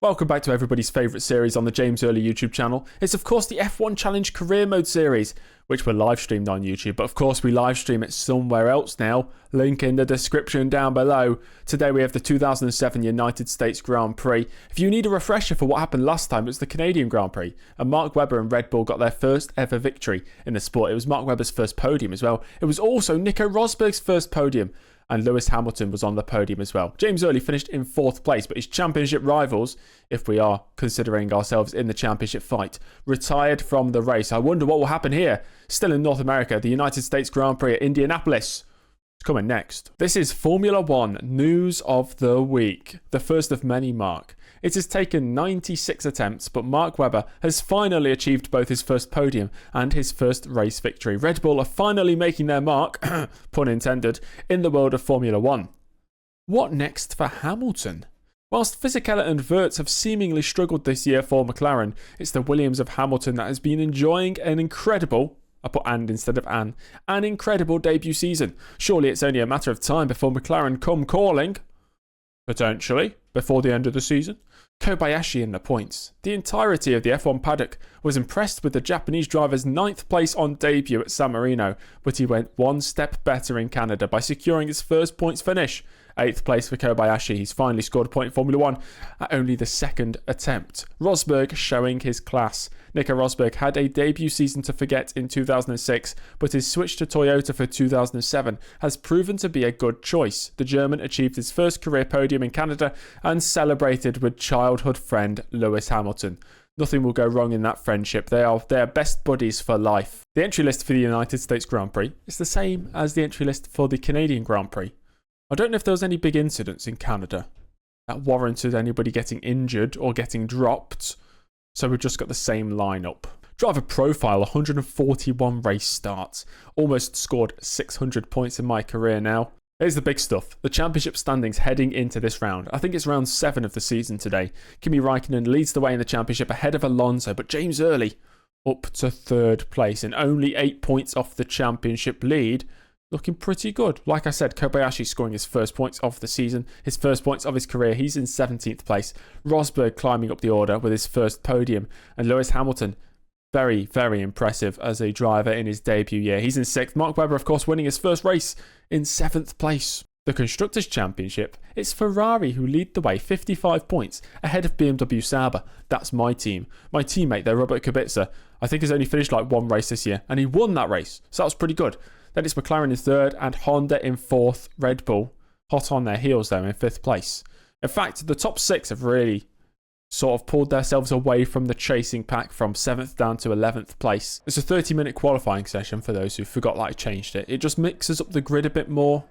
Welcome back to everybody's favourite series on the James Early YouTube channel. It's of course the F1 Challenge Career Mode series, which we're live streamed on YouTube, but of course we live stream it somewhere else now. Link in the description down below. Today we have the 2007 United States Grand Prix. If you need a refresher for what happened last time, it was the Canadian Grand Prix, and Mark Webber and Red Bull got their first ever victory in the sport. It was Mark Webber's first podium as well. It was also Nico Rosberg's first podium, and Lewis Hamilton was on the podium as well. James Early finished in 4th place, but his championship rivals, if we are considering ourselves in the championship fight, retired from the race. I wonder what will happen here. Still in North America, the United States Grand Prix at Indianapolis. It's coming next. This is Formula One News of the Week. The first of many, Mark. It has taken 96 attempts, but Mark Webber has finally achieved both his first podium and his first race victory. Red Bull are finally making their mark, pun intended, in the world of Formula One. What next for Hamilton? Whilst Fisichella and Wirtz have seemingly struggled this year for McLaren, it's the Williams of Hamilton that has been enjoying an incredible, I put and instead of an incredible debut season. Surely it's only a matter of time before McLaren come calling, potentially, before the end of the season. Kobayashi in the points. The entirety of the F1 paddock was impressed with the Japanese driver's 9th place on debut at San Marino, but he went one step better in Canada by securing his first points finish. 8th place for Kobayashi. He's finally scored a point in Formula 1 at only the second attempt. Rosberg showing his class. Nico Rosberg had a debut season to forget in 2006, but his switch to Toyota for 2007 has proven to be a good choice. The German achieved his first career podium in Canada and celebrated with childhood friend Lewis Hamilton. Nothing will go wrong in that friendship. They are best buddies for life. The entry list for the United States Grand Prix is the same as the entry list for the Canadian Grand Prix. I don't know if there was any big incidents in Canada that warranted anybody getting injured or getting dropped, so we've just got the same lineup. Driver profile, 141 race starts, almost scored 600 points in my career now. Here's the big stuff. The championship standings heading into this round. I think it's round 7 of the season today. Kimi Raikkonen leads the way in the championship ahead of Alonso, but James Early up to 3rd place and only 8 points off the championship lead. Looking pretty good. Like I said, Kobayashi scoring his first points of the season, his first points of his career. He's in 17th place. Rosberg climbing up the order with his first podium. And Lewis Hamilton, very, very impressive as a driver in his debut year. He's in 6th. Mark Webber, of course, winning his first race in 7th place. The Constructors' Championship, it's Ferrari who lead the way, 55 points, ahead of BMW Sauber. That's my team. My teammate there, Robert Kubica, I think has only finished like one race this year, and he won that race, so that was pretty good. Then it's McLaren in 3rd and Honda in 4th. Red Bull hot on their heels though in 5th place. In fact, the top 6 have really sort of pulled themselves away from the chasing pack from 7th down to 11th place. It's a 30-minute qualifying session for those who forgot that I changed it. It just mixes up the grid a bit more,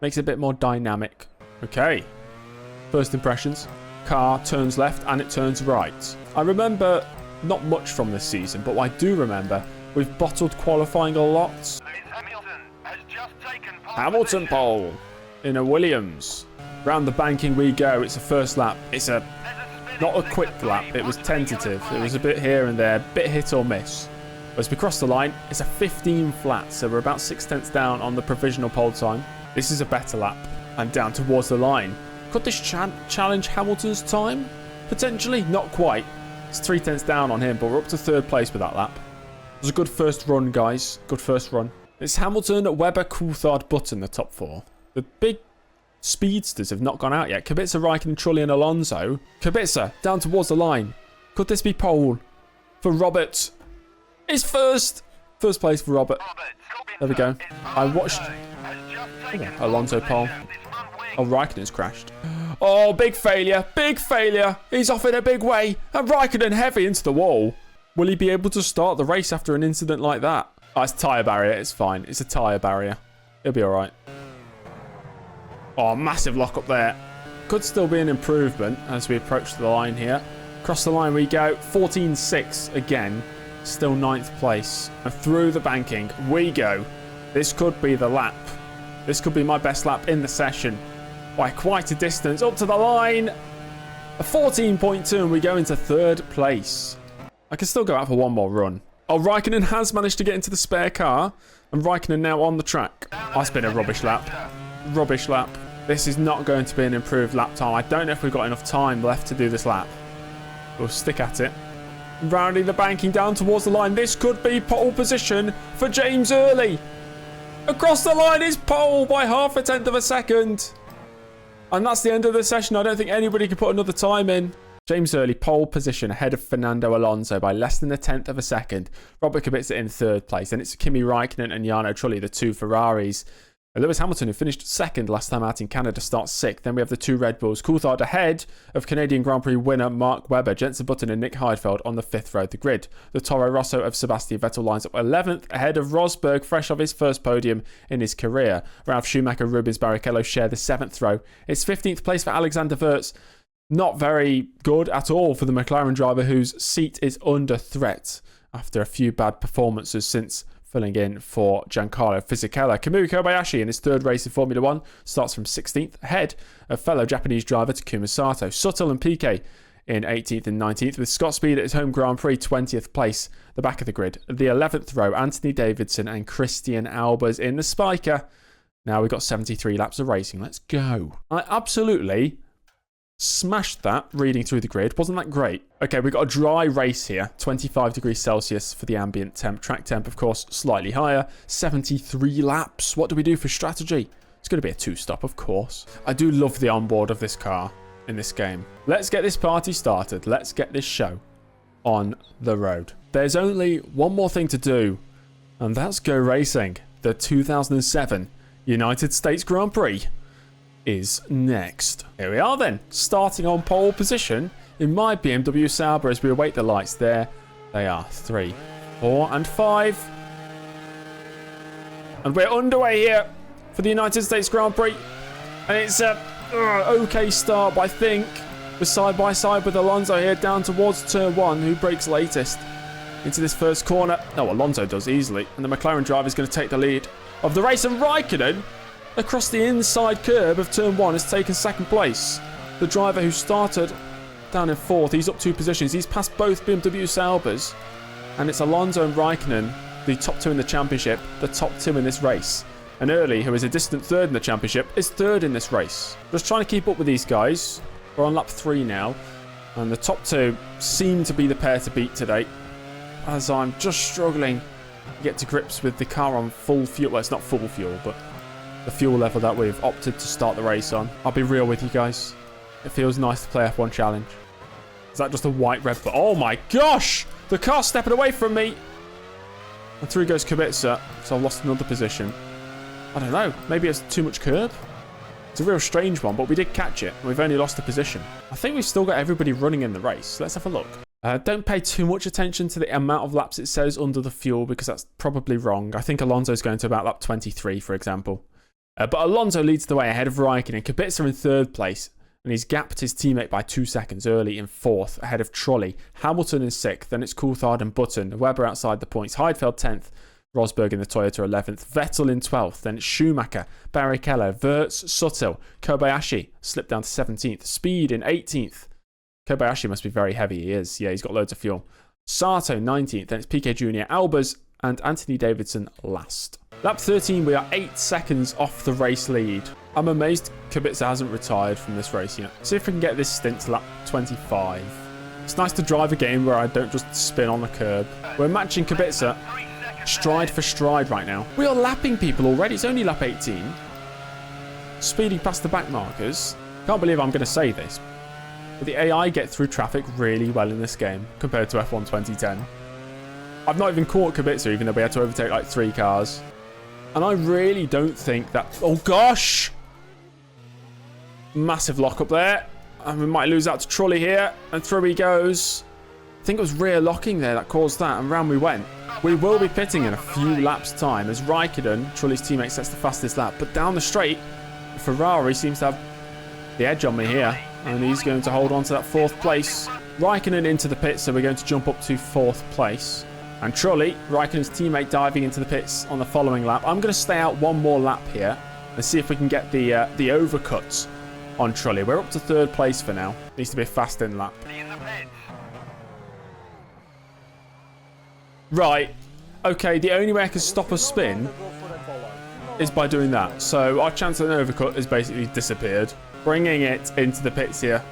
makes it a bit more dynamic. Okay, first impressions. Car turns left and it turns right. I remember not much from this season, but what I do remember, we've bottled qualifying a lot. Hamilton pole in a Williams. Round the banking we go. It's a first lap. It's not a quick lap. It was tentative. It was a bit here and there, bit hit or miss. But as we cross the line, it's a 15 flat, so we're about 6/10 down on the provisional pole time. This is a better lap and down towards the line. Could this challenge Hamilton's time? Potentially, not quite. It's 3/10 down on him, but we're up to 3rd place with that lap. It was a good first run, guys. Good first run. It's Hamilton, Webber, Coulthard, Button, the top 4. The big speedsters have not gone out yet. Kubica, Raikkonen, Trulli and Alonso. Kubica, down towards the line. Could this be pole for Robert? It's first place for Robert. There we go. I watched Alonso pole. Oh, Raikkonen's crashed. Oh, big failure. Big failure. He's off in a big way. And Raikkonen heavy into the wall. Will he be able to start the race after an incident like that? Oh, it's a tyre barrier. It's fine. It's a tyre barrier. He'll be all right. Oh, massive lock up there. Could still be an improvement as we approach the line here. Across the line we go. 14.6 again. Still 9th place. And through the banking we go. This could be the lap. This could be my best lap in the session. By quite a distance. Up to the line. A 14.2 and we go into 3rd place. I can still go out for one more run. Oh, Raikkonen has managed to get into the spare car. And Raikkonen now on the track. Oh, it's been a rubbish lap. Rubbish lap. This is not going to be an improved lap time. I don't know if we've got enough time left to do this lap. We'll stick at it. Rounding the banking down towards the line. This could be pole position for James Early. Across the line is pole by 0.5 of a second. And that's the end of the session. I don't think anybody can put another time in. James Early, pole position ahead of Fernando Alonso by less than 1/10 of a second. Robert Kubica in third place. Then it's Kimi Raikkonen and Jarno Trulli, the two Ferraris. Lewis Hamilton, who finished second last time out in Canada, starts sixth. Then we have the two Red Bulls. Coulthard ahead of Canadian Grand Prix winner Mark Webber, Jenson Button and Nick Heidfeld on the fifth row of the grid. The Toro Rosso of Sebastian Vettel lines up 11th ahead of Rosberg, fresh off his first podium in his career. Ralf Schumacher, Rubens Barrichello share the 7th row. It's 15th place for Alexander Wirtz. Not very good at all for the McLaren driver, whose seat is under threat after a few bad performances since filling in for Giancarlo Fisichella. Kamui Kobayashi in his third race in Formula 1 starts from 16th, ahead of fellow Japanese driver Takuma Sato. Suttle and Piquet in 18th and 19th, with Scott Speed at his home Grand Prix 20th place, the back of the grid. The 11th row, Anthony Davidson and Christian Albers in the Spiker. Now we've got 73 laps of racing. Let's go. I absolutely smashed that reading through the grid. Wasn't that great? Okay, we've got a dry race here. 25 degrees Celsius for the ambient temp. Track temp, of course, slightly higher. 73 laps. What do we do for strategy? It's going to be a two-stop, of course. I do love the onboard of this car in this game. Let's get this party started. Let's get this show on the road. There's only one more thing to do, and that's go racing. The 2007 United States Grand Prix is next. Here we are then, starting on pole position in my BMW Sauber as we await the lights. There they are, 3, 4 and 5. And we're underway here for the United States Grand Prix. And it's a okay start, but I think we're side by side with Alonso here down towards turn 1, who breaks latest into this first corner. No, Alonso does easily. And the McLaren driver is going to take the lead of the race. And Raikkonen, across the inside curb of turn 1, has taken second place. The driver who started down in 4th, he's up 2 positions. He's passed both BMW Saubers. And it's Alonso and Raikkonen, the top 2 in the championship, the top 2 in this race. And Early, who is a distant 3rd in the championship, is 3rd in this race. Just trying to keep up with these guys. We're on lap 3 now. And the top 2 seem to be the pair to beat today, as I'm just struggling to get to grips with the car on full fuel. Well, it's not full fuel, but the fuel level that we've opted to start the race on. I'll be real with you guys. It feels nice to play F1 Challenge. Is that just a white Red Bull? Oh my gosh! The car's stepping away from me! And through goes Kubica, so I've lost another position. I don't know. Maybe it's too much curb? It's a real strange one, but we did catch it. And we've only lost a position. I think we've still got everybody running in the race. Let's have a look. Don't pay too much attention to the amount of laps it says under the fuel, because that's probably wrong. I think Alonso's going to about lap 23, for example. But Alonso leads the way ahead of Raikkonen. Kubica in 3rd place, and he's gapped his teammate by 2 seconds. Early in 4th, ahead of Trulli. Hamilton in 6th, then it's Coulthard and Button. Webber outside the points. Heidfeld 10th. Rosberg in the Toyota 11th. Vettel in 12th, then it's Schumacher, Barrichello, Wirtz, Suttle, Kobayashi slipped down to 17th. Speed in 18th. Kobayashi must be very heavy. He is. Yeah, he's got loads of fuel. Sato 19th, then it's Piquet Jr., Albers, and Anthony Davidson last. Lap 13, we are 8 seconds off the race lead. I'm amazed Kubica hasn't retired from this race yet. See if we can get this stint to lap 25. It's nice to drive a game where I don't just spin on the curb. We're matching Kubica stride for stride right now. We are lapping people already. It's only lap 18. Speeding past the back markers. Can't believe I'm going to say this, but the AI get through traffic really well in this game compared to F1 2010. I've not even caught Kubica, even though we had to overtake like 3 cars. And I really don't think that... Oh, gosh! Massive lock up there. And we might lose out to Trulli here. And through he goes. I think it was rear locking there that caused that. And round we went. We will be pitting in a few laps' time as Raikkonen, Trulli's teammate, sets the fastest lap. But down the straight, Ferrari seems to have the edge on me here. And he's going to hold on to that 4th place. Raikkonen into the pits, so we're going to jump up to 4th place. And Trulli, Raikkonen's teammate, diving into the pits on the following lap. I'm going to stay out one more lap here and see if we can get the overcuts on Trulli. We're up to 3rd place for now. Needs to be a fast in lap. Right. Okay, the only way I can stop a spin is by doing that. So our chance at an overcut has basically disappeared. Bringing it into the pits here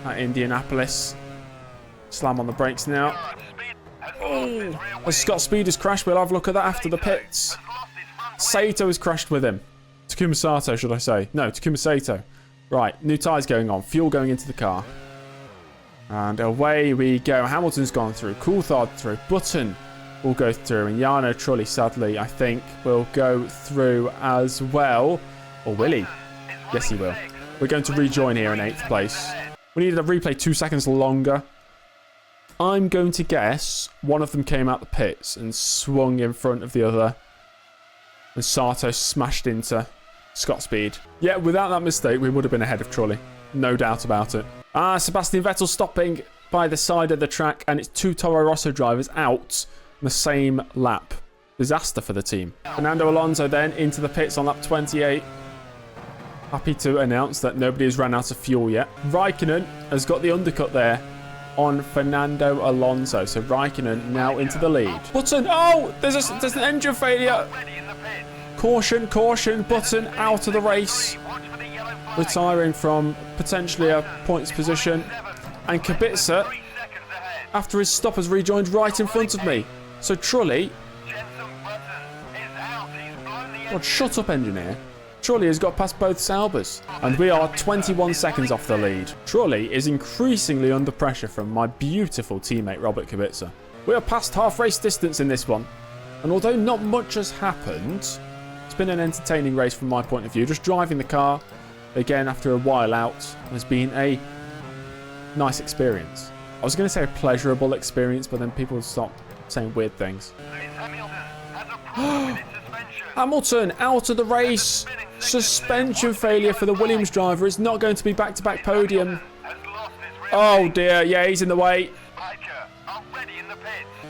at Indianapolis. Slam on the brakes now. Oh, as Scott Speed has crashed, we'll have a look at that after the pits. Sato has crashed with him. Takuma Sato, should I say. No, Takuma Sato. Right, new tyres going on. Fuel going into the car. And away we go. Hamilton's gone through. Coulthard through. Button will go through. And Jarno Trulli, sadly, I think, will go through as well. Or will he? Yes, he will. We're going to rejoin here in 8th place. We needed a replay 2 seconds longer. I'm going to guess one of them came out the pits and swung in front of the other. And Sato smashed into Scott Speed. Yeah, without that mistake, we would have been ahead of Trulli. No doubt about it. Sebastian Vettel stopping by the side of the track, and it's 2 Toro Rosso drivers out in the same lap. Disaster for the team. Fernando Alonso then into the pits on lap 28. Happy to announce that nobody has run out of fuel yet. Raikkonen has got the undercut there on Fernando Alonso. So Raikkonen now into the lead. Button, oh, there's an engine failure. Caution, caution, Button out of the race. Retiring from potentially a points position. And Kubica, after his stop, has rejoined right in front of me. So Trulli... God, shut up, engineer. Trulli has got past both Saubers. And we are 21 seconds off the lead. Trulli is increasingly under pressure from my beautiful teammate, Robert Kubica. We are past half race distance in this one. And although not much has happened, it's been an entertaining race from my point of view. Just driving the car, again, after a while out, has been a nice experience. I was going to say a pleasurable experience, but then people stop saying weird things. Hamilton out of the race. Suspension failure for the Williams driver. It's not going to be back-to-back podium. Oh dear, yeah, he's in the way.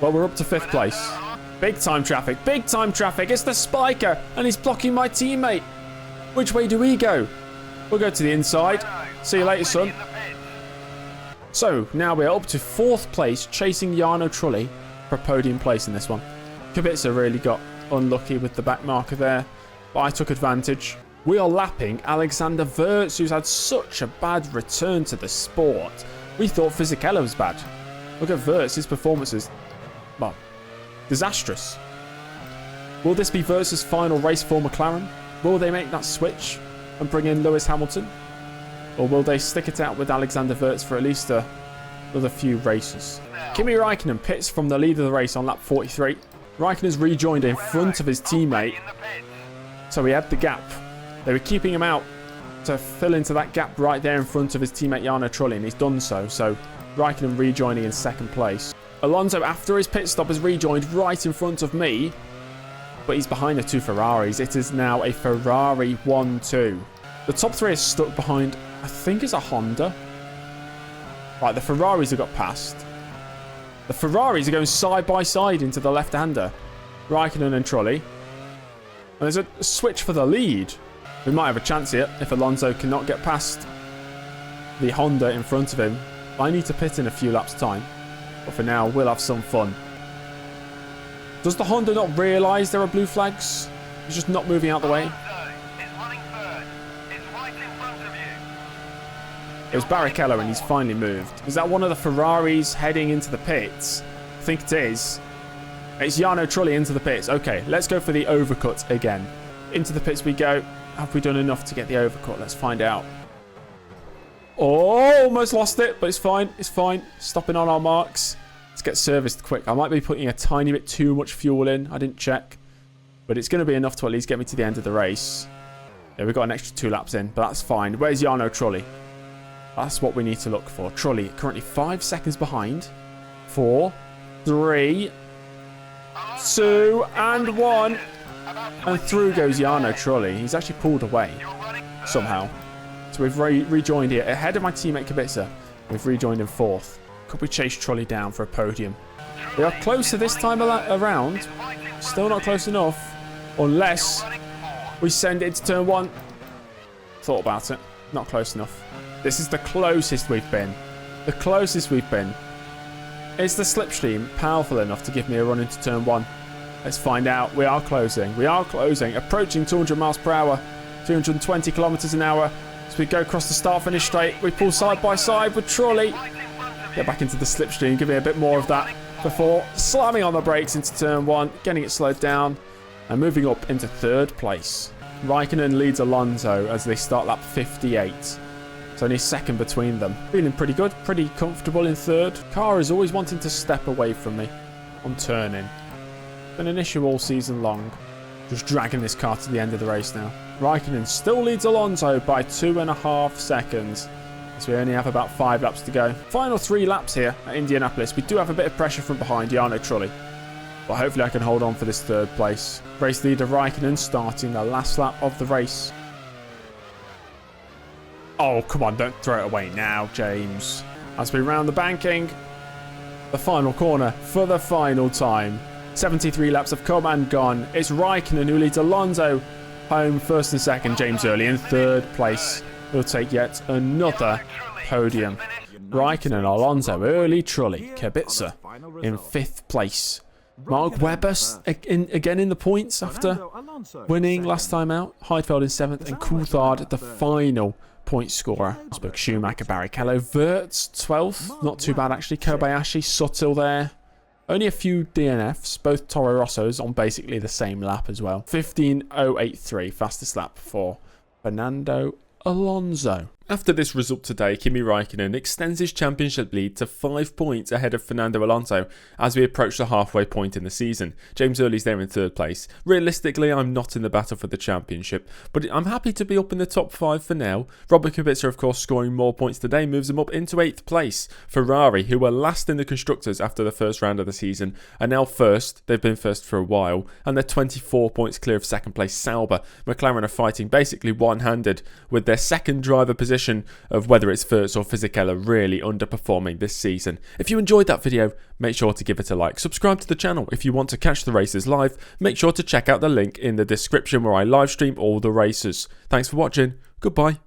Well, we're up to 5th place. Big time traffic, big time traffic. It's the Spiker, and he's blocking my teammate. Which way do we go? We'll go to the inside. See you later, son. So, now we're up to 4th place, chasing Jarno Trulli for a podium place in this one. Kubica really got unlucky with the back marker there, but I took advantage. We are lapping Alexander Wurz, who's had such a bad return to the sport. We thought Fisichella was bad. Look at Wurz, his performance is, well, disastrous. Will this be Wurz's final race for McLaren? Will they make that switch and bring in Lewis Hamilton? Or will they stick it out with Alexander Wurz for at least another few races? Kimi Raikkonen pits from the lead of the race on lap 43. Raikkonen's rejoined in front of his teammate, so he had the gap. They were keeping him out to fill into that gap right there in front of his teammate Jarno Trulli, and he's done so. So Raikkonen rejoining in 2nd place. Alonso, after his pit stop, has rejoined right in front of me, but he's behind the 2 Ferraris. It is now a Ferrari 1-2. The top 3 is stuck behind, I think it's a Honda. Right, the Ferraris have got past. The Ferraris are going side by side into the left-hander. Raikkonen and Trulli. And there's a switch for the lead. We might have a chance here if Alonso cannot get past the Honda in front of him. I need to pit in a few laps' time. But for now, we'll have some fun. Does the Honda not realise there are blue flags? He's just not moving out the way. It was Barrichello and he's finally moved. Is that one of the Ferraris heading into the pits? I think it is. It's Jarno Trulli into the pits. Okay, let's go for the overcut again. Into the pits we go. Have we done enough to get the overcut? Let's find out. Oh, almost lost it, but it's fine. It's fine. Stopping on our marks. Let's get serviced quick. I might be putting a tiny bit too much fuel in. I didn't check. But it's going to be enough to at least get me to the end of the race. Yeah, we've got an extra 2 laps in, but that's fine. Where's Jarno Trulli? That's what we need to look for. Trulli currently 5 seconds behind. 4, 3, 2, and 1. And through goes Jarno Trulli. He's actually pulled away somehow. So we've rejoined here. Ahead of my teammate Kubica. We've rejoined in 4th. Could we chase Trulli down for a podium? We are closer this time around. Still not close enough. Unless we send it to turn 1. Thought about it. Not close enough. This is the closest we've been. The closest we've been. Is the slipstream powerful enough to give me a run into turn 1? Let's find out. We are closing. We are closing. Approaching 200 miles per hour. 220 kilometers an hour. As we go across the start-finish straight, we pull side by side with Trulli. Get back into the slipstream, give me a bit more of that before slamming on the brakes into turn 1, getting it slowed down, and moving up into 3rd place. Raikkonen leads Alonso as they start lap 58. It's only a second between them. Feeling pretty good, pretty comfortable in 3rd. Car is always wanting to step away from me on turning. Been an issue all season long. Just dragging this car to the end of the race now. Raikkonen still leads Alonso by 2.5 seconds. So we only have about 5 laps to go. Final 3 laps here at Indianapolis. We do have a bit of pressure from behind Jarno Trulli, but hopefully I can hold on for this 3rd place. Race leader Raikkonen starting the last lap of the race. Oh, come on, don't throw it away now, James. As we round the banking, the final corner for the final time. 73 laps have come and gone. It's Raikkonen who leads Alonso home 1st and 2nd. James early in 3rd place. We'll take yet another podium. Raikkonen and Alonso, early Trulli, Kubica in 5th place. Mark Webber again in the points after winning last time out. Heidfeld in 7th and Coulthard the final point scorer. Spoke Schumacher, Barrichello, Wirtz 12th. Not too bad actually. Kobayashi, Sutil there. Only a few DNFs, both Toro Rossos on basically the same lap as well. 15.083, fastest lap for Fernando Alonso. After this result today, Kimi Raikkonen extends his championship lead to 5 points ahead of Fernando Alonso as we approach the halfway point in the season. James Early's there in 3rd place. Realistically, I'm not in the battle for the championship, but I'm happy to be up in the top 5 for now. Robert Kubica, of course, scoring more points today moves him up into 8th place. Ferrari, who were last in the Constructors after the first round of the season, are now first. They've been first for a while, and they're 24 points clear of 2nd place Sauber. McLaren are fighting basically one-handed with their 2nd driver position of whether it's Wirtz or Fisichella really underperforming this season. If you enjoyed that video, make sure to give it a like. Subscribe to the channel if you want to catch the races live. Make sure to check out the link in the description where I live stream all the races. Thanks for watching. Goodbye.